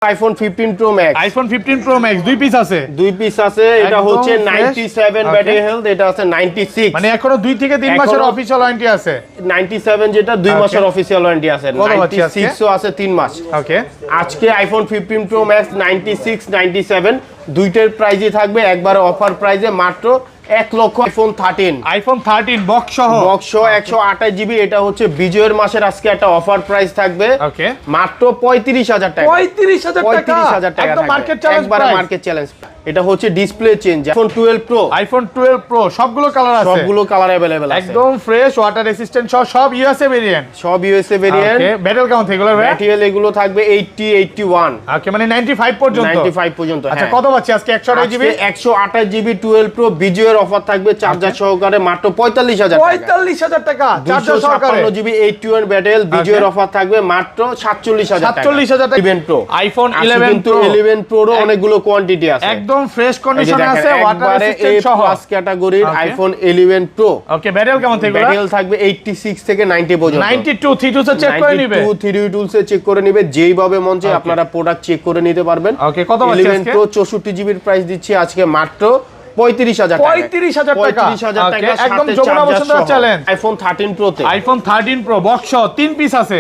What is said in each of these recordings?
IPhone 15 pro max. IPhone 15 pro max দুই piece আছে এটা হচ্ছে 97 ব্যাটারি হেলথ, এটা আছে 96, মানে এখনো 2 থেকে 3 মাসের অফিশিয়াল ওয়ারেন্টি আছে। 97 যেটা 2 মাসের অফিশিয়াল ওয়ারেন্টি আছে, 96 ও আছে 3 মাস। ওকে, আজকে আইফোন 15 প্রো ম্যাক্স 96 97 দুইটার প্রাইসই থাকবে একবারে অফার প্রাইসে মাত্র 1 লক্ষ। আইফোন 13 বক্স সহ 128 জিবি, এটা হচ্ছে বিজয়ের মাসের আজকে একটা অফার প্রাইস থাকবে। ওকে, মাত্র 35000 টাকা। 35000 টাকা একদম মার্কেট চ্যালেঞ্জ, একবারে মার্কেট চ্যালেঞ্জ। এটা হচ্ছে ডিসপ্লে চেঞ্জ। আইফোন 12 প্রো সবগুলো কালার আছে, সবগুলো কালার अवेलेबल আছে, একদম ফ্রেশ ওয়াটার রেসিস্ট্যান্ট সব ইউএসএ ভেরিয়েন্ট, ওকে, ব্যাটেল কাউন্ট এগুলো ম্যাটেরিয়াল এগুলো থাকবে 80 81, ওকে, মানে 95 পর্যন্ত। আচ্ছা, কত পাচ্ছি আজকে? 128 জিবি 128 জিবি 12 প্রো বিজয়ের অফার থাকবে চার্জার সহকারে মাত্র 45000 টাকা। চার্জার সহকারে 256 জিবি 81 ব্যাটেল বিজয়ের অফার থাকবে মাত্র 47000 টাকা। 47000 টাকা। 11 প্রো আইফোন 11 কিন্তু 11 প্রো অনেকগুলো কোয়ান্টিটি আছে, একদম ফ্রেশ কন্ডিশনে আছে, ওয়াটার রেসিস্ট্যান্ট সহ প্লাস ক্যাটাগরির আইফোন 11 প্রো। ওকে, ব্যাটেল কেমন থাকবে? ব্যাটেল থাকবে 86 থেকে 90 পর্যন্ত। 92 32 সে চেক করে নিবে, 92 টুলস এ চেক করে নিবে, যেইভাবে মন চায় আপনারা প্রোডাক্ট চেক করে নিতে পারবেন। ওকে, কত পাচ্ছি আজকে? 11 প্রো 64 জিবির প্রাইস দিচ্ছি আজকে মাত্র 35000 টাকা। 35000 টাকা একদম Jamuna Bashundhara challenge. IPhone 13 pro তে আইফোন 13 প্রো বক্স 3 পিস আছে,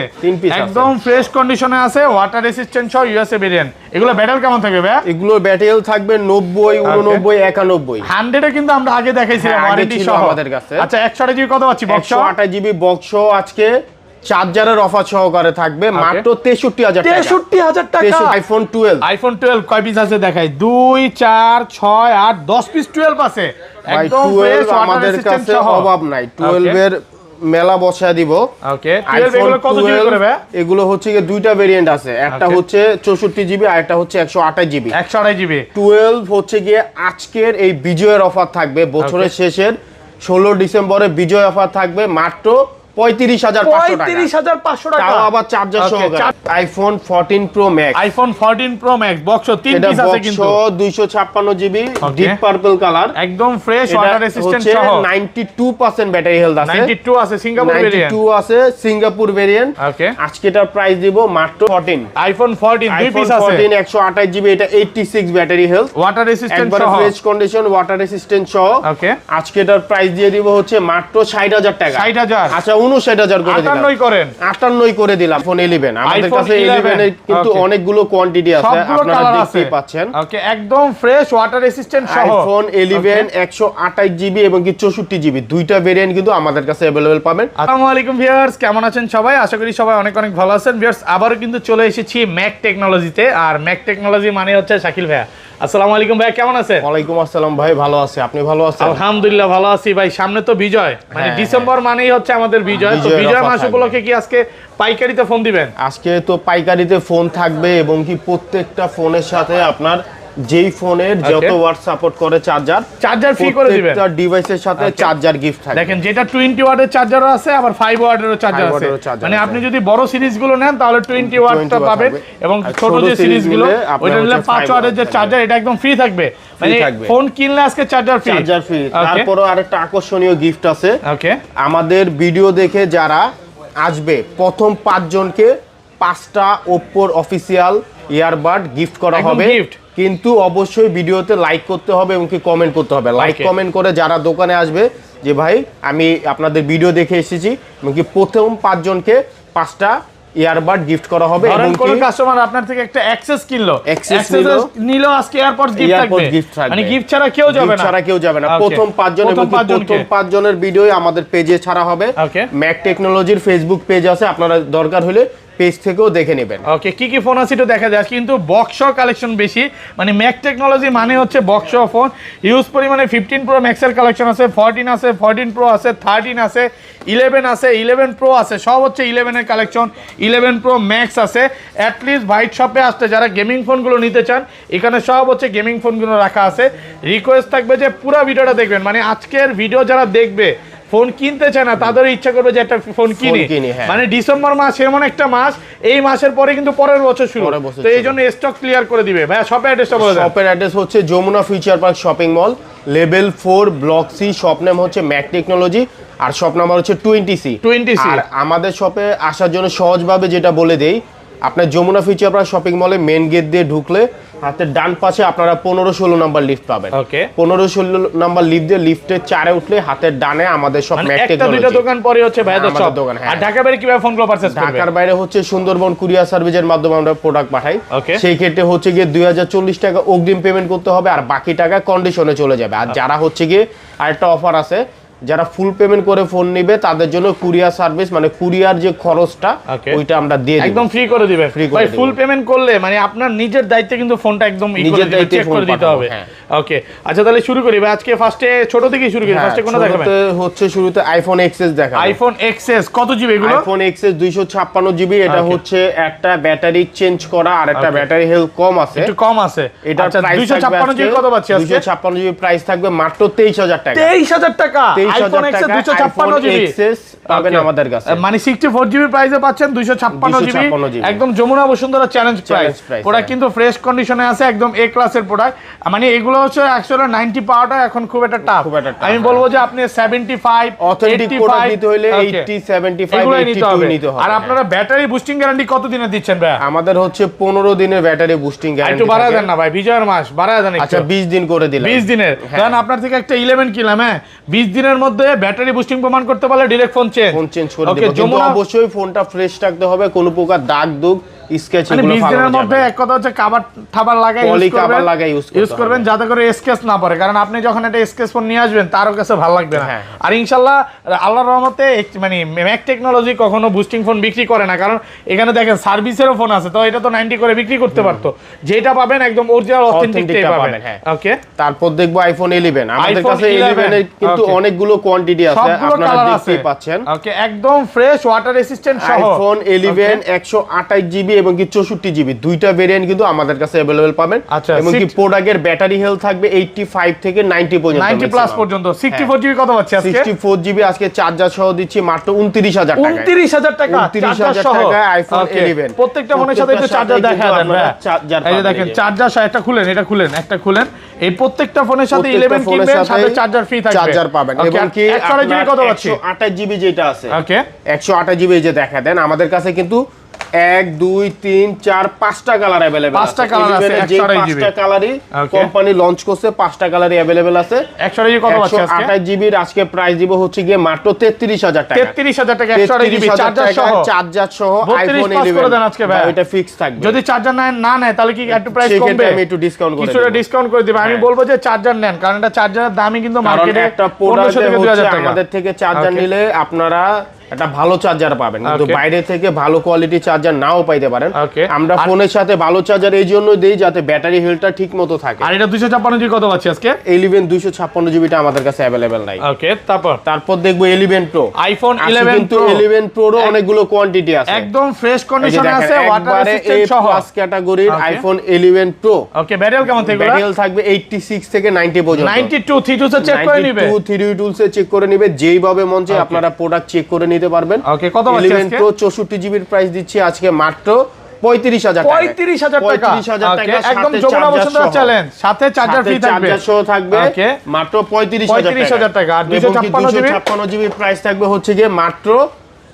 একদম ফ্রেশ কন্ডিশনে আছে, ওয়াটার রেসিস্ট্যান্ট সহ ইউএসএ ভেরিয়েন্ট। এগুলো ব্যাটেল কেমন থাকবে ভাই? এগুলো ব্যাটেল থাকবে 90 89 91। 100 এ কিন্তু আমরা আগে দেখাইছিলাম ওয়ারেন্টি সহ আমাদের কাছে। আচ্ছা, 128 জিবি কত পাচ্ছি? বক্স 128 জিবি বক্স আজকে চার্জারের অফার সহকারে থাকবে মাত্র 63000 টাকা। 63000 টাকা। আইফোন 12 কয় পিস আছে দেখাই? 2 4 6 8 10 পিস 12 আছে, একদম ফ্রেশ আমাদের কাছে অভাব নাই। 12 এর মেলা বসায় দিব। ওকে, 12 এগুলো কত জিবি করে ভাই? এগুলো হচ্ছে কি দুইটা ভেরিয়েন্ট আছে, একটা হচ্ছে 64 জিবি আর একটা হচ্ছে 128 জিবি। 128 জিবি 12 হচ্ছে গিয়ে আজকের এই বিজয়ের অফার থাকবে, বছরের শেষের 16 ডিসেম্বরে বিজয় অফার থাকবে মাত্র 35500 টাকা। তাও আবার চার্জার সহকারে। IPhone 14 pro max. IPhone 14 pro max box 3 piece আছে কিন্তু 256 জিবি ডিপ পার্পল কালার, একদম ফ্রেশ ওয়াটার রেসিস্ট্যান্ট সহ 92% ব্যাটারি হেলথ আছে। 92 আছে সিঙ্গাপুর ভেরিয়েন্ট, 92 আছে সিঙ্গাপুর ভেরিয়েন্ট। ওকে, আজকে এটার প্রাইস দিব মাত্র 14। আইফোন 14 দুই পিস আছে, 14 128 জিবি, এটা 86 ব্যাটারি হেলথ, ওয়াটার রেসিস্ট্যান্ট সহ, ফ্রেশ কন্ডিশন ওয়াটার রেসিস্ট্যান্ট সহ। ওকে, আজকে এটার প্রাইস দিয়ে দিব হচ্ছে মাত্র 60000 টাকা। 60000 আচ্ছা 59000 করে দিলাম, 58 করে দিলাম। ফোন 11 আমাদের কাছে 11 এর কিন্তু অনেকগুলো কোয়ান্টিটি আছে, আপনারা দেখতেই পাচ্ছেন। ওকে, একদম ফ্রেশ ওয়াটার রেসিস্ট্যান্ট সহ আইফোন 11 128 জিবি এবং কি 64 জিবি দুইটা ভেরিয়েন্ট কিন্তু আমাদের কাছে अवेलेबल পাবেন। আসসালামু আলাইকুম ভিউয়ার্স, কেমন আছেন সবাই? আশা করি সবাই অনেক অনেক ভালো আছেন। ভিউয়ার্স, আবারো কিন্তু চলে এসেছি ম্যাক টেকনোলজিতে, আর ম্যাক টেকনোলজি মানে হচ্ছে শাকিল ভাইয়া। আসসালামু আলাইকুম ভাই, কেমন আছেন? ওয়ালাইকুম আসসালাম ভাই, ভালো আছি, আপনি ভালো আছেন? আলহামদুলিল্লাহ ভালো আছি ভাই। সামনে তো বিজয়, মানে ডিসেম্বর মানেই হচ্ছে আমাদের বিজয়। তো বিজয় মাস উপলক্ষে কি আজকে পাইকারিতে ফোন দিবেন? আজকে তো পাইকারিতে ফোন থাকবে এবং কি প্রত্যেকটা ফোনের সাথে আপনার যেই ফোনের যত ওয়াট সাপোর্ট করে চার্জার ফ্রি করে দিবেন। প্রত্যেকটা ডিভাইসের সাথে চার্জার গিফট থাকবে। দেখেন, যেটা 20 ওয়াটের চার্জারও আছে, আবার 5 ওয়াটেরও চার্জার আছে। মানে আপনি যদি বড় সিরিজগুলো নেন তাহলে 20 ওয়াটটা পাবেন, এবং ছোট যে সিরিজগুলো ওইটা নিলে 5 ওয়াটের যে চার্জার এটা একদম ফ্রি থাকবে। মানে ফোন কিনলে আজকে চার্জার ফ্রি। তারপরও আরেকটা আকর্ষণীয় গিফট আছে। ওকে, আমাদের ভিডিও দেখে যারা আসবে প্রথম 5 জনকে 5টা Oppo অফিশিয়াল ইয়ারবাড গিফট করা হবে। কিন্তু অবশ্যই ভিডিওতে লাইক করতে হবে এবং কি কমেন্ট করতে হবে। লাইক কমেন্ট করে যারা দোকানে আসবে যে ভাই আমি আপনাদের ভিডিও দেখে এসেছি, এবং কি প্রথম 5 জনকে 5টা ইয়ারবাড গিফট করা হবে। এবং কোন কাস্টমার আপনার থেকে একটা অ্যাক্সেস কিনলো, অ্যাক্সেস নিল, আজকে এয়ারপডস গিফট থাকবে। মানে গিফট ছাড়া কেউ যাবে না। প্রথম 5 জন, এবং প্রথম 5 জনের ভিডিও আমাদের পেজে ছাড়া হবে। ম্যাক টেকনোলজির ফেসবুক পেজ আছে, আপনারা দরকার হলে পেজ থেকেও দেখে নেবেন। ওকে, কি ফোন আছে একটু দেখা যায়, কিন্তু বক্স কালেকশন বেশি। মানে ম্যাক টেকনোলজি মানে হচ্ছে বক্স ফোন। হিউজ পরিমাণে 15 প্রো ম্যাক্স এর কালেকশন আছে, 14 আছে, 14 প্রো আছে, 13 আছে, 11 আছে, 11 প্রো আছে, সব হচ্ছে 11 এর কালেকশন। 11 প্রো ম্যাক্স আছে। অ্যাটলিস্ট হোয়াইট শপে আসতে যারা গেমিং ফোনগুলো নিতে চান, এখানে সব হচ্ছে গেমিং ফোনগুলো রাখা আছে। রিকোয়েস্ট থাকবে যে পুরো ভিডিওটা দেখবেন। মানে আজকের ভিডিও যারা দেখবে ফোন কিনতে চায় না, তাদের ইচ্ছা করবে যে একটা ফোন কিনি। মানে ডিসেম্বর মাস এমন একটা মাস, এই মাসের পরে কিন্তু পরের বছর শুরু, তো এই জন্য স্টক ক্লিয়ার করে দিবে। ভাইয়া শপের অ্যাড্রেসটা বলে দেন। শপের অ্যাড্রেস হচ্ছে Jamuna future park shopping mall, level 4 block C. Shop name হচ্ছে ম্যাক টেকনোলজি, আর শপ নাম্বার হচ্ছে 20C। আর আমাদের শপে আসার জন্য সহজভাবে যেটা বলে দেই, আপনার যমুনা ফিউচার শপিং মলে মেন গেট দিয়ে ঢুকলে হাতের ডান পাশে আপনারা 15-16 নাম্বার লিফট পাবেন। ওকে, 15-16 নাম্বার লিফট দিয়ে লিফটে 4-এ উঠলে হাতের ডানে আমাদের সব ম্যাক টেকনোলজি, একটা দুটো দোকান পরে হচ্ছে ভাইদের সব দোকান। আর ঢাকার বাইরে কিভাবে ফোন কল পারচেজ করবে? ঢাকার বাইরে হচ্ছে সুন্দরবন কুরিয়ার সার্ভিসের মাধ্যমে আমরা প্রোডাক্ট পাঠাই। সেই ক্ষেত্রে হচ্ছে গিয়ে 2040 টাকা অগ্রিম পেমেন্ট করতে হবে, আর বাকি টাকা কন্ডিশনে চলে যাবে। আর যারা হচ্ছে গিয়ে আরেকটা অফার আছে, যারা ফুল পেমেন্ট করে ফোন নিবে তাদের জন্য কুরিয়ার সার্ভিস মানে কুরিয়ার যে খরচটা ওইটা আমরা দিয়ে দিই, একদম ফ্রি করে দিবে। ভাই ফুল পেমেন্ট করলে মানে আপনার নিজের দায়িত্বে কিন্তু ফোনটা একদম নিজের দায়িত্বে চেক করে দিতে হবে। ওকে, আচ্ছা তাহলে শুরু করি ভাই। আজকে ফার্স্টে ছোট থেকে শুরু করি। ফার্স্টে কোনটা দেখাবেন? হচ্ছে শুরুতে আইফোন এক্সএস দেখাবো। আইফোন এক্সএস কত জিবি এগুলো? IPhone XS 256 GB. এটা হচ্ছে একটা ব্যাটারি চেঞ্জ করা আর একটা ব্যাটারি হেলথ কম আছে, একটু কম আছে। এটা 256 জিবি কত পাচ্ছি আজকে? 256 জিবি প্রাইস থাকবে মাত্র 23000 টাকা। 23000 টাকা আইফোন এক্সএস 256 জিবি এক্সএস পাবেন আমাদের কাছে। মানে 64 জিবি প্রাইসে পাচ্ছেন 256 জিবি, একদম Jamuna Bashundhara challenge price. Product কিন্তু ফ্রেশ কন্ডিশনে আছে, একদম এ ক্লাসের প্রোডাক্ট। মানে এগুলো হচ্ছে অ্যাকচুয়ালি 90 পাওয়াটা এখন খুব একটা টাফ। আমি বলবো যে আপনি 75 অথেন্টিক প্রোডাক্ট নিতে হলে 80 75 82 নিতে হবে। আর আপনারা ব্যাটারি বুস্টিং গ্যারান্টি কত দিনের দিচ্ছেন ভাই? আমাদের হচ্ছে 15 দিনের ব্যাটারি বুস্টিং গ্যারান্টি। একটু বাড়ায় দেন না ভাই, বিজয়ের মাস বাড়ায় দেন একটু। আচ্ছা 20 দিন করে দিলাম। 20 দিনের কারণ আপনার থেকে একটা 11 কিলাম। হ্যাঁ, 20 দিনের মধ্যে ব্যাটারি বুস্টিং প্রমাণ করতে পারলে ডাইরেক্ট ফোন চেঞ্জ করে দেব। কিন্তু অবশ্যই ফোনটা ফ্রেশ রাখতে হবে, কোনো প্রকার দাগ দুগ স্কেচ এগুলো ফালানো যাবে না। 20 দিনের মধ্যে এক কথা হচ্ছে কভার ঠাবার লাগাই ইউজ করবেন যাতে করে স্কেচ না পড়ে, কারণ আপনি যখন একটা স্কেচ ফোন নিয়ে আসবেন তারও কাছে ভালো লাগবে না। আর ইনশাআল্লাহ আল্লাহর রহমতে মানে ম্যাক টেকনোলজি কখনো বুস্টিং ফোন বিক্রি করে না, কারণ এখানে দেখেন সার্ভিসেরও ফোন আছে, তো এটা তো 90 করে বিক্রি করতে পারতো। যেটা পাবেন একদম অরিজিনাল অথেন্টিকটাই পাবেন। ওকে, তারপর দেখবো আইফোন 11। আমাদের কাছে 11 এর কিন্তু অনেকগুলো কোয়ান্টিটি আছে, আপনারা দেখতেই পাচ্ছেন। ওকে, একদম ফ্রেশ ওয়াটার রেসিস্ট্যান্ট সহ আইফোন 11 128 জিবি এবং কি 64 জিবি দুইটা ভেরিয়েন্ট কিন্তু আমাদের কাছে अवेलेबल পাবেন। এবং কি প্রোডাক্টের ব্যাটারি হেলথ থাকবে 85 থেকে 90 পর্যন্ত, 90 প্লাস পর্যন্ত। 64 জিবি কত পাচ্ছি আজকে? 64 জিবি আজকে চার্জার সহ দিচ্ছি মাত্র 29000 টাকা। 29000 টাকা 29000 টাকা আইফোন 11। প্রত্যেকটা ফোনের সাথে একটু চার্জার দেখায় দেন ভাই। এই যে দেখেন চার্জার সহ একটা খুলেন, এটা খুলেন, একটা খুলেন। এই প্রত্যেকটা ফোনের সাথে 11 কিনবেন, সাথে চার্জার ফ্রি থাকবে, চার্জার পাবেন। এবং কি 128 জিবি কত পাচ্ছি? 128 জিবি যেটা আছে, ওকে 128 জিবি যে দেখা দেন আমাদের কাছে কিন্তু 1 2 3 4 5টা কালার अवेलेबल আছে। 5টা কালার আছে, 128 জিবি 5টা কালারই কোম্পানি লঞ্চ করছে, 5টা কালারই अवेलेबल আছে। 128 জিবি কত পাচ্ছি আজকে? 128 জিবির আজকে প্রাইস দিব হচ্ছে গিয়ে মাত্র 33000 টাকা। 33000 টাকা 128 জিবি চার্জার সহ আইফোন 11 করে দেন আজকে ভাই। এটা ফিক্স থাকবে। যদি চার্জার না নেয় তাহলে কি একটু প্রাইস কমবে? আমি একটু ডিসকাউন্ট করে দেব, কিছুটা ডিসকাউন্ট করে দিবেন। আমি বলবো যে চার্জার নেন, কারণ এটা চার্জারের দামই কিন্তু মার্কেটে একটা প্রোডাক্ট হচ্ছে আমাদের থেকে চার্জার নিলে আপনারা একটা ভালো চার্জার পাবেন, কিন্তু বাইরে থেকে ভালো কোয়ালিটি চার্জার নাও পাইতে পারেন। আমরা ফোনের সাথে ভালো চার্জার এই জন্য দেই যাতে ব্যাটারি হেলথটা ঠিক মতো থাকে। আর এটা 256 জিবি কত পাচ্ছি আজকে? 11 256 জিবিটা আমাদের কাছে अवेलेबल নাই। ওকে, তারপর দেখবো 11 প্রো। আইফোন 11 কিন্তু 11 প্রোর অনেকগুলো কোয়ান্টিটি আছে, একদম ফ্রেশ কন্ডিশনে আছে, ওয়াটার রেসিস্ট্যান্ট সহ প্লাস ক্যাটাগরির আইফোন 11 প্রো। ওকে, ব্যাটারি কেমন থাকবে? ব্যাটারি থাকবে 86 থেকে 90 পর্যন্ত। 92 32 এ চেক করে নিবে, 92 32 এ চেক করে নিবে, যেইভাবে মন চায় আপনারা প্রোডাক্ট চেক করে নিতে পারবেন। ওকে, কত পাচ্ছি আজকে? 11 প্রো 64 জিবির প্রাইস দিচ্ছি আজকে মাত্র 35000 টাকা। 35000 টাকা একদম যমুনা বসুন্ধরা চ্যালেঞ্জ, সাথে চার্জার ফ্রি থাকবে, চার্জার সহ থাকবে মাত্র 35000 টাকা। আর 256 জিবি প্রাইস থাকবে হচ্ছে গিয়ে মাত্র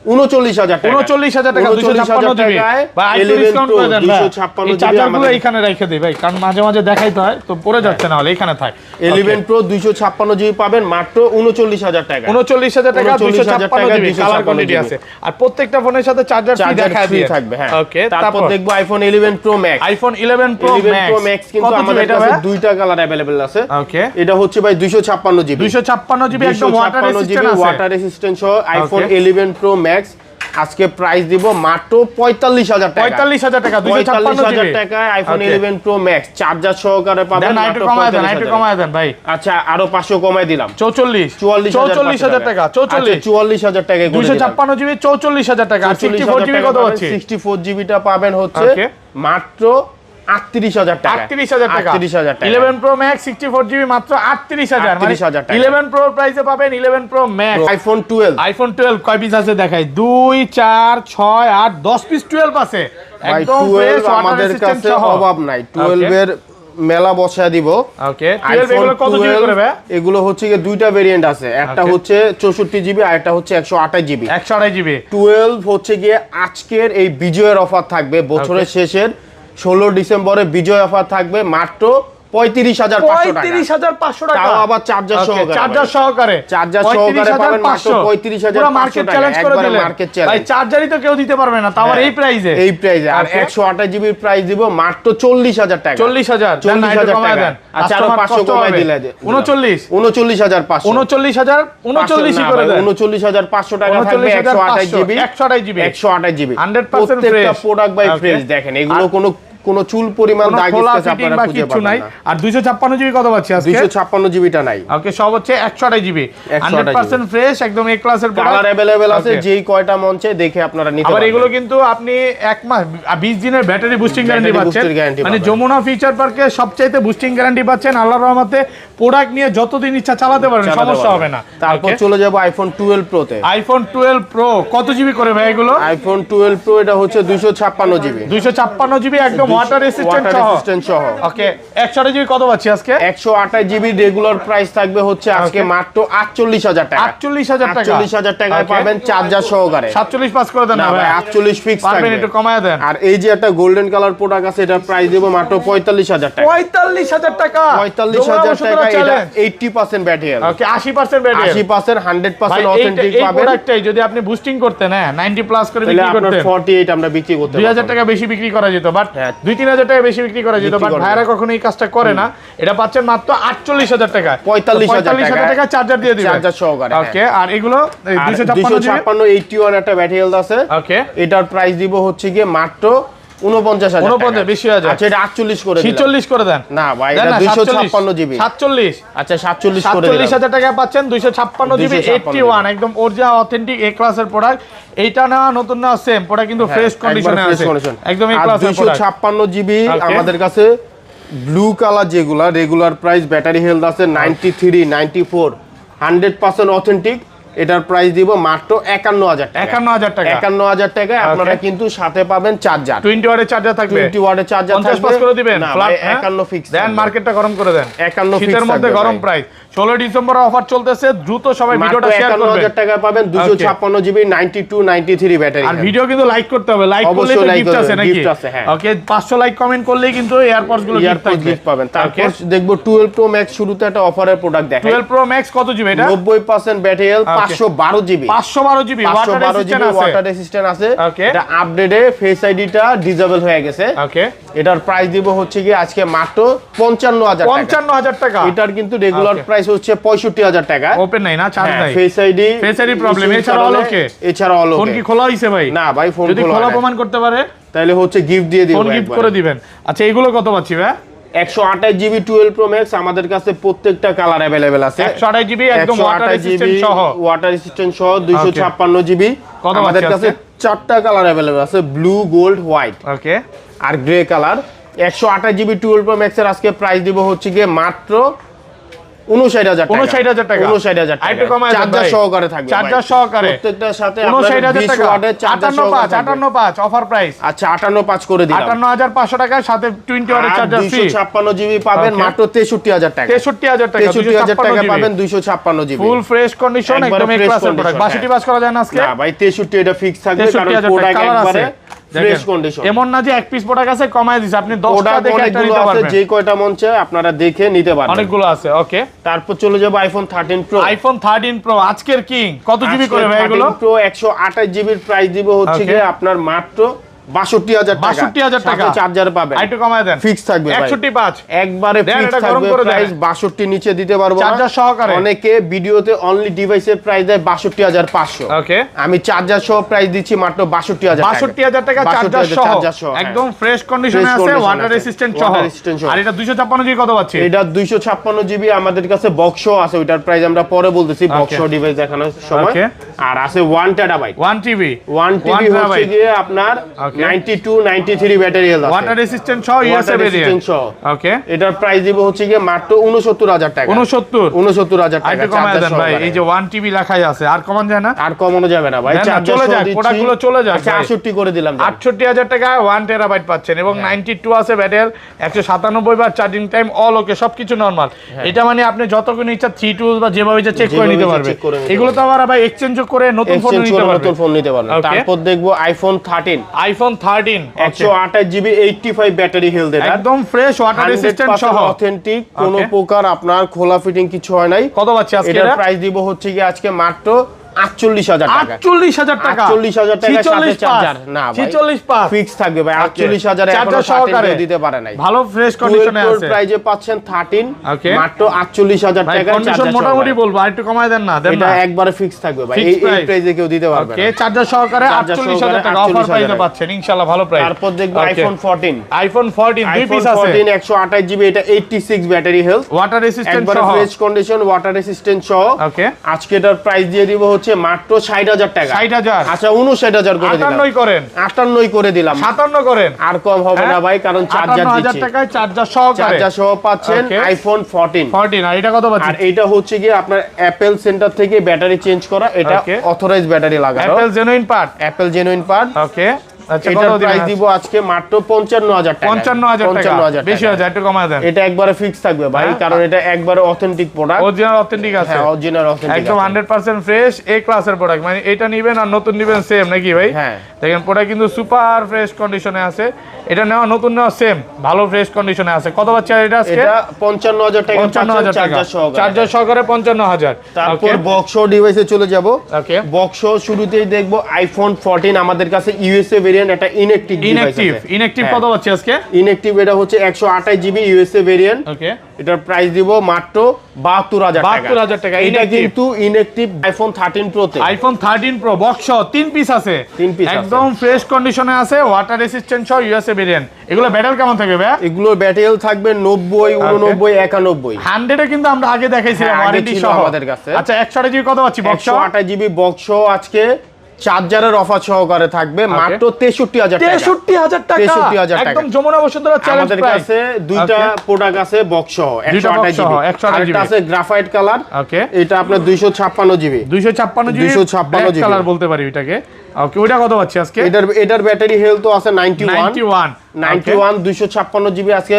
39000 টাকা। 39000 টাকা 256 জিবি বা ডিসকাউন্ট করে দেন ভাই। এই চার্জারগুলো এইখানে রেখে দেই ভাই, কারণ মাঝে মাঝে দেখাইতে হয় তো পড়ে যাচ্ছে, না হলে এইখানে থাক। 11 প্রো 256 জিবি পাবেন মাত্র 39000 টাকা। 39000 টাকা 256 জিবি কালার কোয়ান্টিটি আছে, আর প্রত্যেকটা ফোনের সাথে চার্জার ফ্রি দেখায় দিয়ে থাকবে। হ্যাঁ, ওকে, তারপর দেখবো iPhone 11 pro max. IPhone 11 pro max কিন্তু আমাদের কাছে দুইটা কালার अवेलेबल আছে। ওকে, এটা হচ্ছে ভাই 256 জিবি 256 জিবি একদম ওয়াটার রেসিস্ট্যান্ট আছে, ওয়াটার রেসিস্ট্যান্ট সহ আইফোন 11 প্রো ম্যাক্স আজকে প্রাইস দিব মাত্র 45000 টাকা। 45000 টাকা 256 টাকা আইফোন 11 প্রো ম্যাক্স চার্জার সহকারে পাবেন মাত্র 45000 কমায় দেন ভাই। আচ্ছা আরো 500 কমায় দিলাম, 44000 টাকা 44000 টাকা 256 জিবি 44000 টাকা। আর 64 জিবি কত পাচ্ছি? 64 জিবিটা পাবেন হচ্ছে মাত্র 38000 টাকা। 38000 টাকা 38000 টাকা। 11 প্রো ম্যাক্স 64 জিবি মাত্র 38000 মানে 11 প্রো প্রাইসে পাবেন 11 প্রো ম্যাক্স। আইফোন 12 কয় পিস আছে দেখাই? 2 4 6 8 10 পিস 12 আছে, একদম ফ্রেশ ওয়াটার আমাদের রেসিস্ট্যান্ট কাছে সহ অভাব নাই। 12 এর মেলা বসায় দিব। ওকে 12 এগুলো কত জিবি করে ভাই? এগুলো হচ্ছে কি দুইটা ভেরিয়েন্ট আছে, একটা হচ্ছে 64 জিবি আর একটা হচ্ছে 128 জিবি। 128 জিবি 12 হচ্ছে গিয়ে আজকের এই বিজয়ের অফার থাকবে, বছরের শেষের 16 ডিসেম্বরে বিজয় অফার থাকবে মাত্র 35,500 টাকা। তাও আবার চার্জার সহকারে। চার্জার সহকারে পাবেন মাত্র 35,500 টাকা। একবারে মার্কেট চ্যালেঞ্জ। ভাই চার্জারই তো কেউ দিতে পারবে না, তাও এই প্রাইসে। এই প্রাইসে আর 128 জিবি প্রাইস দিব মাত্র 40,000 টাকা। 40,000 টাকা। আচ্ছা আরো 500 কমাই দিলে 39,500 করে দেন। 39,500 টাকা থাকবে 128 GB 128 GB 100% fresh product by fresh. দেখেন এগুলো কোনো চুল পরিমাণ দাগ স্কেচ আপনারা খুঁজে পাবেন না। আর 256 জিবি কত পাচ্ছি আজকে? 256 জিবিটা নাই। ওকে সব হচ্ছে 128 জিবি 100% ফ্রেশ, একদম এ ক্লাসের প্রোডাক্ট। কালার अवेलेबल আছে, যেই কয়টা মন চাই দেখে আপনারা নিতে পারবেন। আর এগুলো কিন্তু আপনি 1 মাস 20 দিনের ব্যাটারি বুস্টিং গ্যারান্টি পাচ্ছেন। মানে যমুনা ফিচার পার্কে সবচাইতে বুস্টিং গ্যারান্টি পাচ্ছেন। আল্লাহর রহমতে প্রোডাক্ট নিয়ে যতদিন ইচ্ছা চালাতে পারবেন, সমস্যা হবে না। তারপর চলে যাব আইফোন 12 প্রো তে। আইফোন 12 প্রো কত জিবি করে ভাই এগুলো? আইফোন 12 প্রো এটা হচ্ছে 256 জিবি 256 জিবি একদম ওয়াটার রেসিস্ট্যান্ট সহ। ওকে 128 জিবি কত পাচ্ছি আজকে? 128 জিবি রেগুলার প্রাইস থাকবে হচ্ছে আজকে মাত্র 48,000 টাকা। 48,000 টাকায় পাবেন চার্জার সহকারে। 47 পাস করে দেন না ভাই? 48 ফিক্স থাকবে, পারবেন একটু কমায় দেন। আর এই যে একটা গোল্ডেন কালার প্রোডাক্ট আছে, এটার প্রাইস দেব মাত্র 45,000 টাকা। 45,000 টাকা 45,000 টাকা। এটা 80% ব্যাটারি। ওকে 80% ব্যাটারি 80% 100% অথেন্টিক পাবেন। এই প্রোডাক্টটাই যদি আপনি বুস্টিং করতেন, হ্যাঁ 90 প্লাস করে বিক্রি করতেন, 48 আমরা বিক্রি করতে 2000 টাকা বেশি বিক্রি করা যেত, বাট 2-3,000 টাকা বেশি বিক্রি করা যেত, বাট ভাইরা কখনো এই কাজটা করে না। এটা পাচ্ছেন মাত্র 48,000 টাকা। 45,000 টাকা চার্জার দিয়ে দিবেন, চার্জার সহকারে। ওকে আর এগুলো 256 81 একটা ব্যাটারি হেলথ আছে। ওকে এটার প্রাইস দিব হচ্ছে গিয়ে মাত্র 49,000 বেশি হয়ে যায়। আচ্ছা এটা 48 করে দেন, 46 করে দেন। না ভাই এটা 256 জিবি 47। আচ্ছা 47 করে দেন। 47,000 টাকা পাচ্ছেন 256 জিবি 81 একদম অরিজিনাল অথেন্টিক এ ক্লাসের প্রোডাক্ট। এইটা না নতুন না সেম প্রোডাক্ট, কিন্তু ফ্রেশ কন্ডিশনে আছে একদম এ ক্লাসের প্রোডাক্ট। 256 জিবি আমাদের কাছে ব্লু কালার যেগুলা রেগুলার প্রাইস ব্যাটারি হেলথ আছে 93 94 100% অথেন্টিক। এটার প্রাইস দিব মাত্র 51,000 টাকা। 51,000 টাকায় আপনারা কিন্তু সাথে পাবেন চার্জার, 20 ওয়াটের চার্জার থাকবে, 20 ওয়াটের চার্জার থাকবে। 50 পাস করে দিবেন, না ভাই 51 ফিক্স দেন, মার্কেটটা গরম করে দেন। 51 ফিক্স শীতের মধ্যে গরম প্রাইস 16 ডিসেম্বর অফার চলতেছে, দ্রুত সবাই ভিডিওটা শেয়ার করবেন। 51,000 টাকা পাবেন 256 জিবি 92 93 ব্যাটারি। আর ভিডিও কিন্তু লাইক করতে হবে, লাইক করলে তো গিফট আছে নাকি? ওকে 500 লাইক কমেন্ট করলেই কিন্তু এয়ারপডস গুলো গিফট পাবেন। তারপর দেখব 12 প্রো ম্যাক্স শুরুতে একটা অফারের প্রোডাক্ট দেখাই। 12 প্রো ম্যাক্স কত জিবি এটা? 90% battery health 512 GB 512 GB water resistant আছে। এটা আপডেটে ফেস আইডিটা ডিসেবল হয়ে গেছে। ওকে এটার প্রাইস দিব হচ্ছে কি আজকে মাত্র 55,000 টাকা। এটার কিন্তু রেগুলার প্রাইস হচ্ছে 65,000 টাকা। ওপেন নাই না, চার্জ নাই, ফেস আইডি প্রবলেম। এছাড়া অল ওকে। ফোন কি খোলা হইছে ভাই? না ভাই ফোন যদি খোলা প্রমাণ করতে পারে তাহলে হচ্ছে গিফট দিয়ে দিব, ফোন গিফট করে দিবেন। আচ্ছা এগুলো কত পাচ্ছি ভাই? 128 জিবি 12 প্রো ম্যাক্স আমাদের কাছে প্রত্যেকটা কালার अवेलेबल আছে। 128 জিবি একদম ওয়াটার রেজিস্ট্যান্ট সহ, 256 জিবি আমাদের কাছে 4টা কালার अवेलेबल আছে, ব্লু গোল্ড হোয়াইট ওকে আর grey colour. 128 GB 12 Pro Max এর আজকে প্রাইস দিব হচ্ছে গিয়ে মাত্র 59,000 টাকা। 59,000 টাকা একটু কমায় দেন, চার্জার সহকারে থাকবে, চার্জার সহকারে প্রত্যেকটার সাথে 59,000 টাকা। 58,500 অফার প্রাইস। আচ্ছা 58,500 করে দিলাম, 58,500 টাকার সাথে 20 ওয়াটের চার্জার ফ্রি। 256 জিবি পাবেন মাত্র 63,000 টাকা। 63,000 টাকা 63,000 টাকা পাবেন 256 জিবি ফুল ফ্রেশ কন্ডিশন, একদম এ ক্লাসের প্রোডাক্ট। 62 পাস করা যায় না আজকে? না ভাই 63 এটা ফিক্স থাকবে, কারণ প্রোডাক্ট একবারে ফ্রেশ কন্ডিশন। এমন না যে এক পিস প্রোডাক্ট আছে কমায় দিছে, আপনি 10টা দেখে একটা নিতে পারবেন। যে কয়টা মন চায় আপনারা দেখে নিতে পারবেন, অনেকগুলো আছে। ওকে তারপর চলে যাব আইফোন 13 প্রো। আইফোন 13 প্রো আজকের কিং কত জিবি করে ভাই এগুলো? প্রো 128 জিবির প্রাইস দিব হচ্ছে কি আপনার মাত্র 62,000 টাকা। চার্জার পাবেন, একটু কমায় দেন, ফিক্স থাকবে 61.5 একবারে ফিক্স থাকবে প্রাইস। 62 নিচে দিতে পারবো না চার্জার সহকারে। অনেকে ভিডিওতে অনলি ডিভাইসের প্রাইস দেয় 62,500। ওকে আমি চার্জার সহ প্রাইস দিচ্ছি মাত্র 62,000 টাকা চার্জার সহ, একদম ফ্রেশ কন্ডিশনে আছে, ওয়াটার রেসিস্ট্যান্ট সহ। আর এটা 256 জিবি কত পাচ্ছি? এটা 256 জিবি আমাদের কাছে বক্সও আছে, ওটার প্রাইস আমরা পরে বলতেছি বক্স ডিভাইস দেখানোর সময়। আর আছে 1 টেরাবাইট 1 টিবি হচ্ছে গিয়ে আপনার 92 93 ব্যাটারি হেলথ আছে, ওয়াটার রেসিস্ট্যান্ট সহ ইউএসএ ভেরিয়েন্ট। ওকে, এটার প্রাইস দিব হচ্ছে কি মাত্র 69000 টাকা। 69000 টাকা। একটু কমায় দেন ভাই, এই যে 1 টিবি লেখাই আছে, আর কমান যায় না? আর কমানো যাবে না ভাই, চলে যাক, প্রোডাক্টগুলো চলে যাক। 68 করে দিলাম, 68000 টাকায় 1 টেরাবাইট পাচ্ছেন এবং 92 আছে ব্যাটারি, 197 বার চার্জিং টাইম, অল ওকে, সবকিছু নরমাল। এটা মানে আপনি যতক্ষণ ইচ্ছা 3 টুলস বা যেভাবে ইচ্ছা চেক করে নিতে পারবেন। এগুলো তো আবার ভাই এক্সচেঞ্জ করে নতুন ফোন নিতে পারবেন। তারপর দেখবো আইফোন 13, 128 জিবি 85 ব্যাটারি হেলথ, একদম ফ্রেশ ওয়াটার রেসিস্ট্যান্ট সহ, অথেন্টিক, কোনো প্রকার আপনার খোলা ফিটিং কিছু হয় নাই। কত পাচ্ছি আজকে? এটার প্রাইস দিব হচ্ছে কি আজকে মাত্র 48000 টাকা। 48000 টাকা, 48000 টাকা সাথে চার্জার না ভাই, 46 ফিক্স থাকবে ভাই। 48000 চার্জার সহকারে দিতে পারে নাই, ভালো ফ্রেশ কন্ডিশনে আছে। প্রাইসে পাচ্ছেন 13, মাত্র 48000 টাকা কন্ডিশন মোটামুটি বলবো, আর একটু কমায় দেন না? দেন না, এটা একবারে ফিক্স থাকবে ভাই, এই প্রাইসে কেউ দিতে পারবে না। ওকে, চার্জার সহকারে 48000 টাকা অফার প্রাইসে পাচ্ছেন ইনশাআল্লাহ, ভালো প্রাইস। তারপর দেখবো আইফোন 14, আইফোন 14 দুই পিস আছে, 128 জিবি, এটা 86 ব্যাটারি হেলথ, ওয়াটার রেসিস্ট্যান্ট সহ, ফ্রেশ কন্ডিশন, ওয়াটার রেসিস্ট্যান্ট সহ। ওকে, আজকে এটার প্রাইস দিয়ে দিব হচ্ছে মাত্র 60000 টাকা। 60000, আচ্ছা 59000 করে দিলাম, 58 করেন, 58 করে দিলাম, 57 করেন, আর কম হবে না ভাই, কারণ চার্জার দিচ্ছি। 58000 টাকায় চার্জার সহ পাচ্ছেন আইফোন 14। আর এটা কত পাচ্ছেন? আর এটা হচ্ছে কি আপনার অ্যাপল সেন্টার থেকে ব্যাটারি চেঞ্জ করা, এটা অথরাইজড ব্যাটারি লাগানো, অ্যাপল জেনুইন পার্ট। ওকে, আচ্ছা এটার প্রাইস দিব আজকে মাত্র 55000 টাকা। 55000 টাকা, বেশি হয়ে যায়, একটু কমায় দেন। এটা একবারে ফিক্স থাকবে ভাই, কারণ এটা একবারে অথেন্টিক প্রোডাক্ট, অরিজিনাল অথেন্টিক আছে। হ্যাঁ, অরিজিনাল অথেন্টিক, একদম 100% ফ্রেশ এ ক্লাসের প্রোডাক্ট, মানে এটা নেবেন আর নতুন নেবেন সেম নাকি ভাই? হ্যাঁ, দেখেন প্রোডাক্ট কিন্তু সুপার ফ্রেশ কন্ডিশনে আছে, এটা নেওয়া নতুন নেওয়া সেম ভালো ফ্রেশ কন্ডিশনে আছে। কত বাচ্চা এটা আজকে? এটা 55000 টাকা, 55000 টাকা চার্জার সহকারে 55000। তারপর বক্স ডিভাইসে চলে যাব। ওকে, বক্স শুরুতেই দেখবো আইফোন 14, আমাদের কাছে ইউএসএ ভেরিয়েন্ট, এটা ইনঅ্যাকটিভ কত পাচ্ছি আজকে? ইনঅ্যাকটিভ এটা হচ্ছে 128 জিবি ইউএসএ ভেরিয়েন্ট। ওকে, এটার প্রাইস দিব মাত্র 72000 টাকা। এটা কিন্তু ইনঅ্যাকটিভ আইফোন 13 প্রো তে, আইফোন 13 প্রো বক্স 3 পিস আছে, 3 পিস একদম ফ্রেশ কন্ডিশনে আছে, ওয়াটার রেসিস্ট্যান্ট সহ ইউএসএ ভেরিয়েন্ট। এগুলো ব্যাটারি কেমন থাকবে ভাই? এগুলো ব্যাটারি থাকবে 90 89 91। 100 এ কিন্তু আমরা আগে দেখাইছিলাম ওয়ারেন্টি সহ আমাদের কাছে। আচ্ছা 128 জিবি কত পাচ্ছি? বক্স 128 জিবি বক্স আজকে চার্জারের অফার সহকারে থাকবে মাত্র 63000 টাকা। 63000 টাকা, 63000 টাকা, একদম যমুনা বসুন্ধরা চ্যালেঞ্জ প্রাইস। আমাদের কাছে দুইটা প্রোডাক্ট আছে বক্স সহ 128 জিবি, আরেকটা আছে গ্রাফাইট কালার। ওকে, এটা আপনার 256 জিবি, 256 জিবি কালার বলতে পারি এটাকে। ওকে, ওটা কত পাচ্ছি আজকে? এটার ব্যাটারি হেলথ আছে 91 256 জিবি। আজকে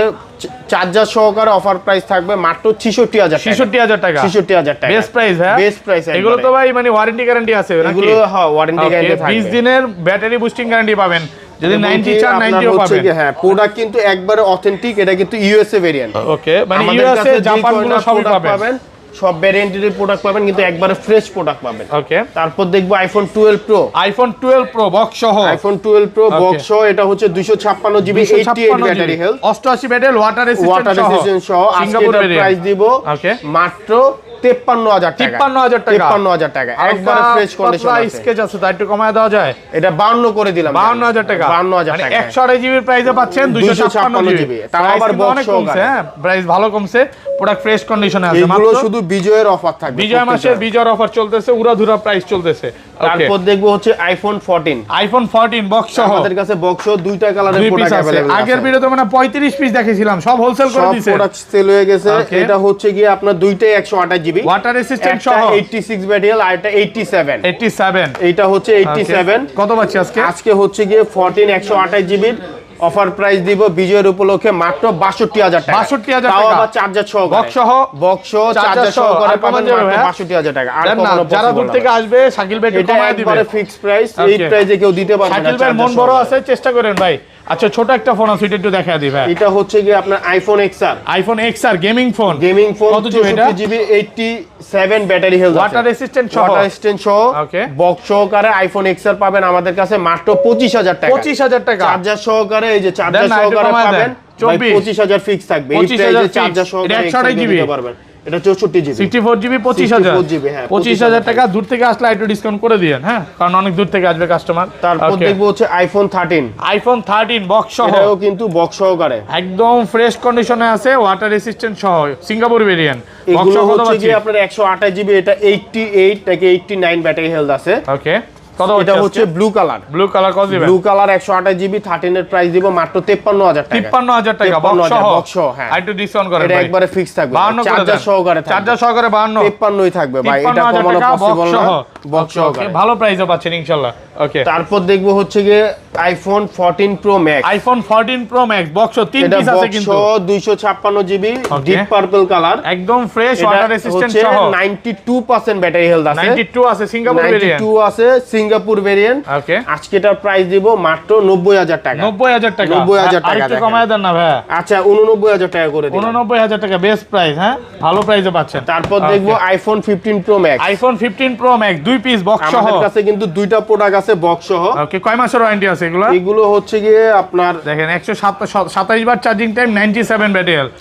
চার্জার সহকারে অফার প্রাইস থাকবে মাত্র 66000 টাকা। 66000 টাকা, 66000 টাকা বেস্ট প্রাইস। হ্যাঁ, বেস্ট প্রাইস। এগুলো তো ভাই মানে ওয়ারেন্টি গ্যারান্টি আছে নাকি? এগুলো হ্যাঁ, ওয়ারেন্টি গ্যারান্টি থাকবে, 20 দিনের ব্যাটারি বুস্টিং গ্যারান্টি পাবেন, যদি 90 চান 90 ও পাবেন। হ্যাঁ, প্রোডাক্ট কিন্তু একবারে অথেন্টিক, এটা কিন্তু ইউএসএ ভেরিয়েন্ট। ওকে, মানে ইউএসএ জাপান গুলো সবই পাবেন, সব ভ্যারিয়েন্টের প্রোডাক্ট পাবেন, কিন্তু একবারে ফ্রেশ প্রোডাক্ট পাবেন। ওকে, তারপর দেখবো iPhone 12 pro, iPhone 12 pro box সহ, আইফোন 12 প্রো বক্স সহ। এটা হচ্ছে 256 GB 88 battery health, 88 battery water resistant সহ। আজকে প্রাইস দিব মাত্র 53000 টাকা। 53000 টাকা, একবারে ফ্রেশ কন্ডিশন আছে। স্কেচ আছে, তাই একটু কমায় দেওয়া যায়? এটা 52 করে দিলাম, 52000 টাকা। 52000 টাকা, 128 জিবি প্রাইসে পাচ্ছেন 256 জিবি। তাও আবার বক্স কমছে, হ্যাঁ প্রাইস ভালো কমছে, প্রোডাক্ট ফ্রেশ কন্ডিশনে আছে। এগুলো শুধু বিজয়ের অফার থাকবে, বিজয় মাসের বিজয়ের অফার চলতেছে, উড়াধুরা প্রাইস চলতেছে। তারপর দেখবো হচ্ছে আইফোন 14, আইফোন 14 বক্স সহ। আমাদের কাছে বক্স সহ দুইটা কালারের প্রোডাক্ট अवेलेबल আছে। আগের ভিডিওতে মানে 35 পিস দেখিয়েছিলাম, সব হোলসেল করে দিয়েছে, সব প্রোডাক্ট সেল হয়ে গেছে। এটা হচ্ছে গিয়ে আপনার দুইটাই 128 জিবি ওয়াটার রেসিস্ট্যান্ট সহ, 86 ব্যাটারি আর এটা 87। এটা হচ্ছে 87। কত পাচ্ছি আজকে? আজকে হচ্ছে গিয়ে 14 128 জিবি অফার প্রাইস দিব বিজয়ের উপলক্ষে মাত্র 62000 টাকা। 62000 টাকা, তাও আবার চার্জার সহ, বক্স সহ চার্জার সহ করে পাবেন মাত্র 62000 টাকা। আর কোনো যারা দূর থেকে আসবে শাকিল ভাই একটু কমায় দিবেন, একবারে ফিক্স প্রাইস, এই প্রাইসে কেউ দিতে পারবে না। শাকিল ভাই মন বড় আছে, চেষ্টা করেন ভাই। আচ্ছা, ছোট একটা ফোন আছে, এটা একটু দেখায় দিই ভাই। এটা হচ্ছে কি আপনার iPhone XR, iPhone XR gaming phone, কত GB? 87 battery health, water resistant সহ। ওকে, বক্স সহকারে আইফোন XR পাবেন আমাদের কাছে মাত্র 25000 টাকা। 25000 টাকা, চার্জার সহকারে, এই যে চার্জার সহকারে পাবেন 25000 ফিক্স থাকবে। এই প্রাইসে চার্জার সহকারে 128 জিবি নিতে পারবেন। এটা 64 জিবি, 64 জিবি 25000। 25000 টাকা, দূর থেকে আসলে একটু ডিসকাউন্ট করে দিয়েন, হ্যাঁ, কারণ অনেক দূর থেকে আসবে কাস্টমার। তারপর দেখবো হচ্ছে আইফোন 13, বক্স সহ, এটাও কিন্তু বক্স সহকারে একদম ফ্রেশ কন্ডিশনে আছে, ওয়াটার রেসিস্ট্যান্ট সহ, সিঙ্গাপুর ভেরিয়েন্ট। এগুলো হচ্ছে কি আপনার 128 জিবি, এটা 88 থেকে 89 ব্যাটারি হেলথ আছে। ওকে, কত এটা হচ্ছে ব্লু কালার কত দিবেন? ব্লু কালার 128 জিবি 13 এর প্রাইস দিব মাত্র 53000 টাকা। 53000 টাকা বক্স সহ। হ্যাঁ একটু ডিসকাউন্ট করেন ভাই, এটা একবারে ফিক্স থাকবে, চার্জার সহকারে থাকবে, 52 53ই থাকবে ভাই, এটা কমানো পসিবল না, বক্স সহকারে ভালো প্রাইসে পাচ্ছেন ইনশাআল্লাহ। ওকে, তারপর দেখবো হচ্ছে গিয়ে iPhone 14 pro max. IPhone 14 pro max box 3 piece আছে কিন্তু, 256 জিবি ডিপ পার্পল কালার, একদম ফ্রেশ ওয়াটার রেসিস্ট্যান্ট সহ, 92% ব্যাটারি হেলথ আছে, 92 আছে সিঙ্গাপুর ভেরিয়েন্ট, 92 আছে সিঙ্গাপুর ভেরিয়েন্ট। ওকে, আজকে এটার প্রাইস দিব মাত্র 90000 টাকা। 90000 টাকা, 90000 টাকা আরেকটু কমায় দেন না ভাই। আচ্ছা 89000 টাকা করে দিন, 89000 টাকা বেস্ট প্রাইস। হ্যাঁ, ভালো প্রাইসে পাচ্ছেন। তারপর দেখবো iPhone 15 pro max. IPhone 15 pro max 2 piece box সহ, আমাদের কাছে কিন্তু দুইটা প্রোডাক্ট আছে বক্স সহ। ওকে, কয় মাসের ওয়ারেন্টি আছে এগুলো? এগুলো হচ্ছে গিয়ে আপনার দেখেন 127 বার চার্জিং টাইম, 97 ব্যাটারি হেলথ।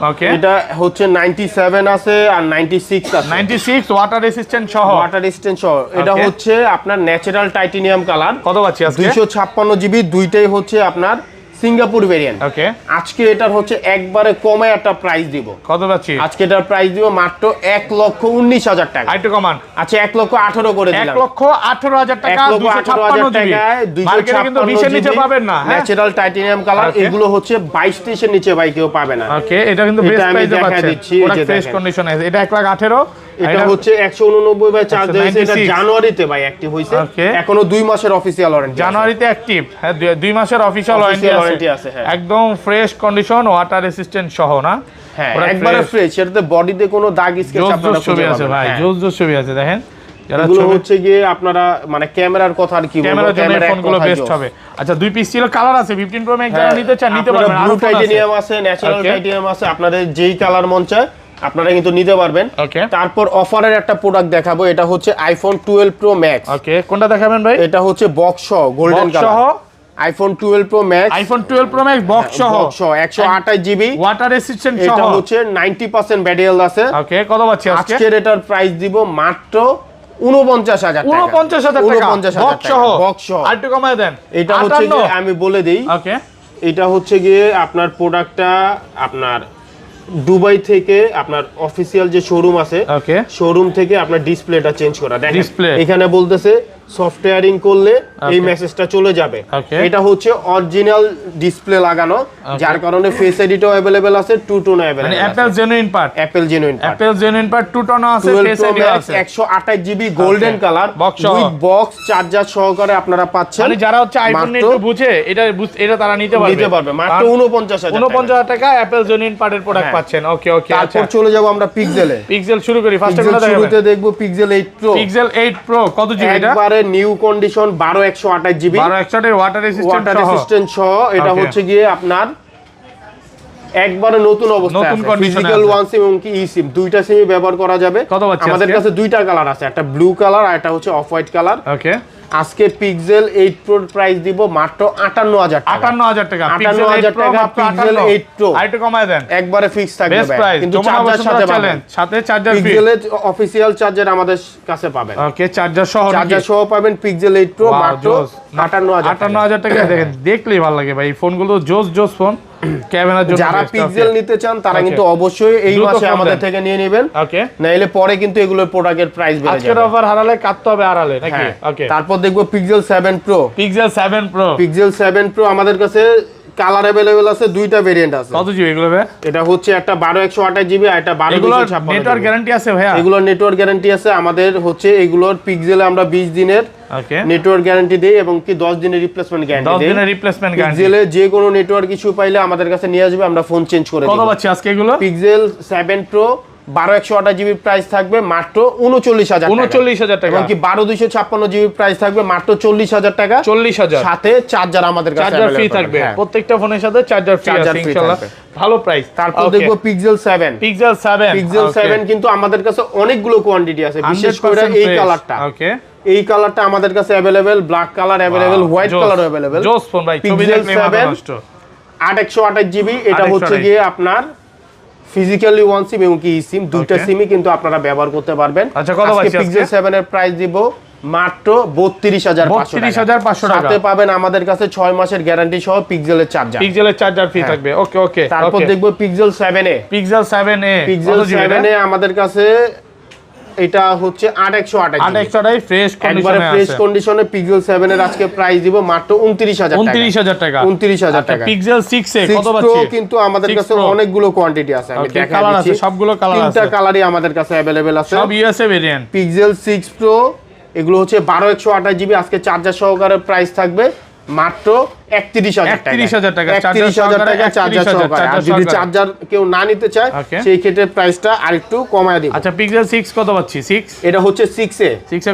ওকে, এটা হচ্ছে 97 আছে আর 96 আছে, 96 ওয়াটার রেসিস্ট্যান্ট সহ, ওয়াটার রেসিস্ট্যান্ট সহ। এটা হচ্ছে আপনার ন্যাচারাল টাইটেনিয়াম কালার। কত পাচ্ছি আজকে? 256 জিবি, দুইটাই হচ্ছে আপনার সিঙ্গাপুর ভেরিয়েন্ট। ওকে, আজকে এটার হচ্ছে একবারে কমে একটা প্রাইস দিব। কত পাচ্ছি আজকে এটার প্রাইস দিব মাত্র 1,19,000 টাকা। আইটু কমান, আচ্ছা 1,18,000 করে দিলাম, 1,18,000 টাকা, 256 টাকায়, মার্কেটে কিন্তু 20 এর নিচে পাবেন না। ন্যাচারাল টাইটেনিয়াম কালার, এগুলো হচ্ছে 22-23 এর নিচে ভাই কেউ পাবে না। ওকে, এটা কিন্তু বেস্ট প্রাইসে পাচ্ছেন, পুরো ফ্রেশ কন্ডিশন আছে। এটা 1,18,000, এটা হচ্ছে 189 বাই চার্জ হয়েছে, এটা জানুয়ারিতে ভাই অ্যাক্টিভ হইছে, এখনো 2 মাসের অফিশিয়াল ওয়ারেন্টি, জানুয়ারিতে অ্যাক্টিভ। হ্যাঁ, 2 মাসের অফিশিয়াল ওয়ারেন্টি আছে, একদম ফ্রেশ কন্ডিশন ওয়াটার রেসিস্ট্যান্ট সহ না। হ্যাঁ, একবারে ফ্রেশ, এটাতে বডিতে কোনো দাগ স্কেচ আপনারা ছবি আছে ভাই, জোস ছবি আছে দেখেন। যারা এগুলো হচ্ছে গিয়ে আপনারা মানে ক্যামেরার কথা আর কি বলবো, ক্যামেরার ফোনগুলো বেস্ট হবে। আচ্ছা 2 পিস ছিল, কালার আছে 15 প্রো ম্যাক্স, যারা নিতে চান নিতে পারবেন। ব্লু টাইটেনিয়াম আছে, ন্যাচারাল টাইটেনিয়াম আছে, আপনাদের যেই কালার মন চায় আপনারা কিন্তু নিতে পারবেন। ওকে, তারপর অফারের একটা প্রোডাক্ট দেখাবো, এটা হচ্ছে আইফোন 12 প্রো ম্যাক্স। ওকে, কোনটা দেখাবেন ভাই? এটা হচ্ছে বক্স সহ গোল্ডেন কালার সহ iPhone 12 Pro max, iPhone 12 Pro max box সহ 128 জিবি ওয়াটার রেসিস্ট্যান্ট সহ, এটা হচ্ছে 90% ব্যাটারি হেলথ আছে। ওকে, কত পাচ্ছি আজকে? আজকের এটার প্রাইস দিব মাত্র 49,000 টাকা। 49,000 টাকা বক্স সহ, আর একটু কমায় দেন। এটা হচ্ছে যে আমি বলে দেই, ওকে, এটা হচ্ছে গিয়ে আপনার প্রোডাক্টটা আপনার দুবাই থেকে আপনার অফিসিয়াল যে শোরুম আছে, ওকে, শোরুম থেকে আপনার ডিসপ্লেটা চেঞ্জ করা। দেখেন ডিসপ্লে এখানে বলতেছে সফটওয়্যারিং করলে এই মেসেজটা চলে যাবে। এটা হচ্ছে অরিজিনাল ডিসপ্লে লাগানো, যার কারণে ফেস এডিটও अवेलेबल আছে, টু টোন अवेलेबल মানে Apple genuine part, Apple genuine part two tone আছে, ফেস এডিটও আছে। 128 GB golden colour with box charger সহকারে আপনারা পাচ্ছেন। মানে যারা হচ্ছে আইফোন নিয়ে একটু বুঝে এটা তারা নিতে পারবে মাত্র 49,000 টাকা অ্যাপল জেনুইন পার্টের প্রোডাক্ট পাচ্ছেন। ওকে, ওকে, তারপর চলে যাব আমরা পিক্সেলে। পিক্সেল শুরু করি, ফার্স্ট কোনটা দেখাবেন? শুরুতে দেখব পিক্সেল 8 প্রো। পিক্সেল 8 প্রো কত জিবি এটা? একবারে নিউ কন্ডিশন 12128 জিবি, 12128 এর ওয়াটার রেসিস্ট্যান্ট সহ। এটা হচ্ছে গিয়ে আপনার একবারে নতুন অবস্থায় আছে, ফিজিক্যাল ওয়ান সিম এবং কি ই সিম দুইটা সিমই ব্যবহার করা যাবে। আমাদের কাছে দুইটা কালার আছে, একটা ব্লু কালার আর একটা হচ্ছে অফ হোয়াইট কালার। ওকে, আজকে পিক্সেল 8 প্রোর প্রাইস দিব মাত্র 58,000 টাকা। 58,000 টাকা, 58,000 টাকা পিক্সেল 8 প্রো। আরেকটু কমায় দেন, একবারে ফিক্স থাকবে কিন্তু চার্জার সাথে পাবেন, সাথে চার্জার ফ্রি। পিক্সেলের অফিশিয়াল চার্জার আমাদের কাছে পাবেন। ওকে, চার্জার সহ পাবেন পিক্সেল 8 প্রো মাত্র 58,000 টাকা। দেখেন দেখলেই ভালো লাগে ভাই, ফোনগুলো জোস ফোন। ক্যামেরার জন্য যারা পিক্সেল নিতে চান তারা কিন্তু অবশ্যই এই মাসে আমাদের থেকে নিয়ে নেবেন। ওকে, নাইলে পরে কিন্তু এগুলোর প্রোডাক্টের প্রাইস বেড়ে যাবে। আজকের অফার হারালে কাটতে হবে আড়ালে নাকি? ওকে, তারপর দেখবো pixel 7 pro. Pixel 7 pro, pixel 7 pro আমাদের কাছে কালার अवेलेबल আছে, দুইটা ভেরিয়েন্ট আছে। কত জিবি এগুলো ভাই? এটা হচ্ছে একটা 12128 জিবি আর একটা 12256। নেটওয়ার্ক গ্যারান্টি আছে ভাইয়া? এগুলোর নেটওয়ার্ক গ্যারান্টি আছে। আমাদের হচ্ছে এগুলোর পিক্সেলে আমরা 20 দিনের নেটওয়ার্ক গ্যারান্টি দেই এবং কি 10 দিনের রিপ্লেসমেন্ট গ্যারান্টি দেই। 10 দিনের রিপ্লেসমেন্ট গ্যারান্টি। পিক্সেলে যে কোনো নেটওয়ার্ক ইস্যু পাইলে আমাদের কাছে নিয়ে আসবে, আমরা ফোন চেঞ্জ করে দেব। কত পাচ্ছি আজকে এগুলো? পিক্সেল 7 প্রো 12128 জিবি প্রাইস থাকবে মাত্র 39,000 টাকা। এবং কি 12256 জিবি প্রাইস থাকবে মাত্র 40,000 টাকা। 40,000 সাথে চার্জার আমাদের কাছে চার্জার ফ্রি থাকবে, প্রত্যেকটা ফোনের সাথে চার্জার ফ্রি আছে ইনশাআল্লাহ। ভালো প্রাইস। তারপর দেখবো পিক্সেল 7। পিক্সেল 7 কিন্তু আমাদের কাছে অনেকগুলো কোয়ান্টিটি আছে, বিশেষ করে এই কালারটা। ওকে, এই কালারটা আমাদের কাছে available, black colour available, white colour available. জোস ফোন ভাই, ছবি দেখলে মাথা নষ্ট। 8128 জিবি, এটা হচ্ছে গিয়ে আপনার ফিজিক্যালি ওয়ান সিম এবং কি ই সিম দুইটা সিমই কিন্তু আপনারা ব্যবহার করতে পারবেন। আচ্ছা, কত পাচ্ছি আজকে? পিক্সেল 7 এর প্রাইস দিব মাত্র 32,500 টাকা। সাথে পাবেন আমাদের কাছে 6 মাসের গ্যারান্টি সহ পিক্সেলের চার্জার ফ্রি থাকবে। ওকে, ওকে। তারপর দেখবো পিক্সেল 7 এ। পিক্সেল 7 এ আমাদের কাছে এটা হচ্ছে 8128 ফ্রেশ কন্ডিশনে একবারে ফ্রেশ কন্ডিশনে পিক্সেল 7 এর আজকে প্রাইস দিব মাত্র 29000 টাকা 29000 টাকা পিক্সেল 6 এ কত পাচ্ছি কিন্তু আমাদের কাছে অনেকগুলো কোয়ান্টিটি আছে আমি দেখাই কালার আছে সবগুলো কালার আছে তিনটা কালারই আমাদের কাছে अवेलेबल আছে সব ইউএসএ ভেরিয়েন্ট পিক্সেল 6 প্রো এগুলো হচ্ছে 12128 জিবি আজকে চার্জার সহকারে প্রাইস থাকবে মাত্র 31000 টাকা 31000 টাকা চার্জার সহকারে আর যদি চার্জার কেউ না নিতে চায় সেই ক্ষেত্রে প্রাইসটা আরেকটু কমায় দিব আচ্ছা পিক্সেল 6 কত পাচ্ছি 6 এটা হচ্ছে 6 এ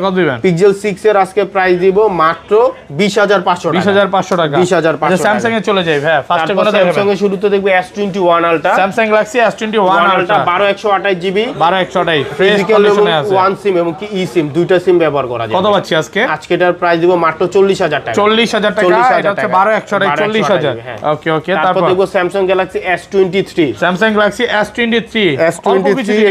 কত দিবেন পিক্সেল 6 এর আজকে প্রাইস দিব মাত্র 20500 টাকা 20500 টাকা 20500 আচ্ছা স্যামসাং এ চলে যাই ভাই ফার্স্টে কোনটা দেখবেন স্যামসাং এর শুরুতে দেখব S21 ultra Samsung Galaxy S21 ultra 12128 GB 12128 fresh কন্ডিশনে আছে ওয়ান সিম এবং কি ই সিম দুইটা সিম ব্যবহার করা যায় কত পাচ্ছি আজকে এটার প্রাইস দিব মাত্র 40000 টাকা 40000 টাকা এটা হচ্ছে 12140,000 ওকে ওকে তারপর দেখো Samsung Galaxy S23 Samsung Galaxy S23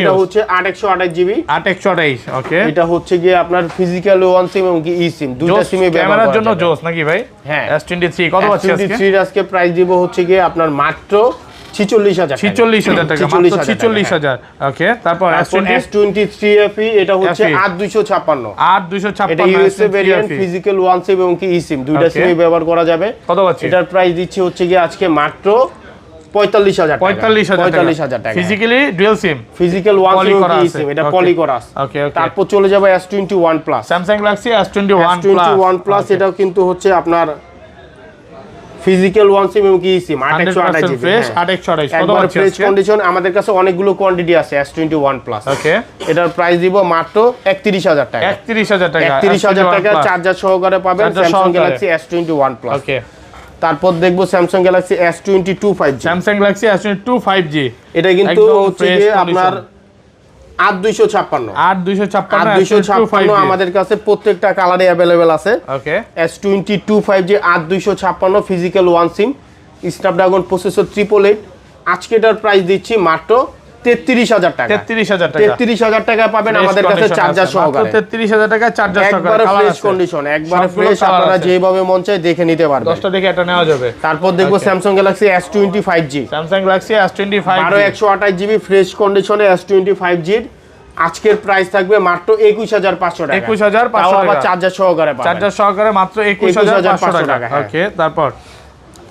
এটা হচ্ছে 8128 জিবি 8128 ওকে এটা হচ্ছে গিয়ে আপনার ফিজিক্যাল ওয়ান সিম এবং কি ই সিম দুইটা সিমে ব্যবহার ক্যামেরার জন্য জোস নাকি ভাই হ্যাঁ S23 কত পাচ্ছি আজকে আজকে প্রাইস দিব হচ্ছে গিয়ে আপনার মাত্র 46000 টাকা মাত্র 46000 ওকে তারপর S23 FE এটা হচ্ছে 8256 এটা USA variant physical one SIM এবং কি ই সিম দুইটা সিমে ব্যবহার করা যাবে কত পাচ্ছি এটার প্রাইস দিচ্ছি হচ্ছে গিয়ে আজকে মাত্র 45000 টাকা physically dual SIM physical one SIM এবং কি ই সিম এটা পলি করা আছে ওকে ওকে তারপর চলে যাবে S21 plus Samsung Galaxy S21 plus এটাও কিন্তু হচ্ছে আপনার ফিজিক্যাল ওয়ান সিম এবং কি সিম 8128 জিবি ফ্রেশ 8128 কত পাচ্ছি ফ্রেশ কন্ডিশন আমাদের কাছে অনেকগুলো কোয়ান্টিটি আছে S21 প্লাস ওকে এটার প্রাইস দিব মাত্র 31000 টাকা 31000 টাকা চার্জার সহকারে পাবেন স্যামসাং গ্যালাক্সি S21 প্লাস ওকে তারপর দেখবো Samsung Galaxy S22 5G Samsung Galaxy S22 5G এটা কিন্তু হচ্ছে আপনার 8256 আমাদের কাছে প্রত্যেকটা কালারে अवेलेबल আছে ওকে S22 5G 8256 physical one SIM Snapdragon processor 888 আজকে এটার প্রাইস দিচ্ছি মাত্র 33000 টাকা 33000 টাকা পাবেন আমাদের কাছে চার্জার সহকারে 33000 টাকা চার্জার সহকারে একবারে ফ্রেশ কন্ডিশন একবারে ফ্রেশ আপনারা যেভাবে মন চায় দেখে নিতে পারবেন 10টা দেখে এটা নেওয়া যাবে তারপর দেখবো Samsung Galaxy S25G Samsung Galaxy S25 12128 GB fresh কন্ডিশনে S25G আজকের প্রাইস থাকবে মাত্র 21500 টাকা 21500 টাকা চার্জার সহকারে পাবেন চার্জার সহকারে মাত্র 21500 টাকা ওকে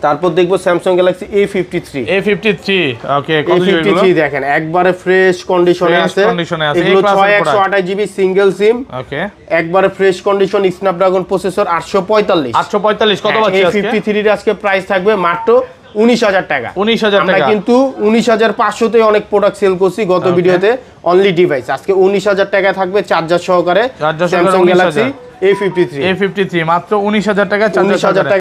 তারপর দেখবো স্যামসাং গ্যালাক্সি A53 ওকে A53 দেখেন একবারে ফ্রেশ কন্ডিশনে আছে এগুলো 6128 জিবি সিঙ্গেল সিম ওকে একবারে ফ্রেশ কন্ডিশন স্ন্যাপড্রাগন প্রসেসর 845 কত পাচ্ছি আজকে A53 এর আজকে প্রাইস থাকবে মাত্র 19000 টাকা 19000 টাকা আমরা কিন্তু 19500 তে অনেক প্রোডাক্ট সেল করছি গত ভিডিওতে অনলি ডিভাইস আজকে 19000 টাকা থাকবে চার্জার সহকারে স্যামসাং গ্যালাক্সি A53 মাত্র 19000 টাকা চার্জার